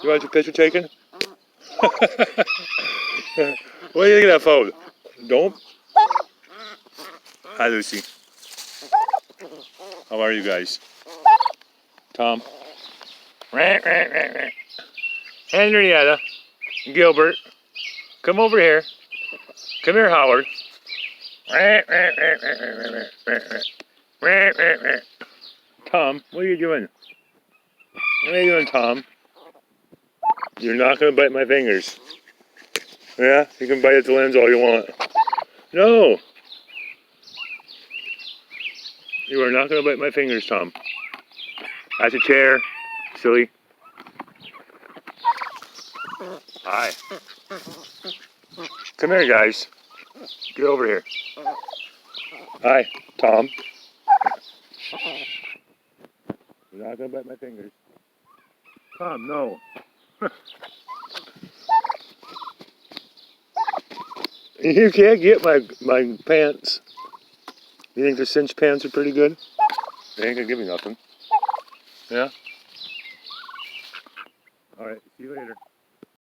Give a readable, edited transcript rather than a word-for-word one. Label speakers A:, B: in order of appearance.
A: You want your picture taken? What do you think of that photo? Don't. Hi, Lucy. How are you guys? Tom. Henrietta. Gilbert. Come over here. Come here, Howard. Tom, what are you doing? What are you doing, Tom? You're not going to bite my fingers. Yeah? You can bite at the lens all you want. No! You are not going to bite my fingers, Tom. That's a chair. Silly. Hi. Come here, guys. Get over here. Hi, Tom. You're not going to bite my fingers. Tom, no. You can't get my pants. You think the cinch pants are pretty good? They ain't gonna give me nothing. Yeah? Alright, see you later.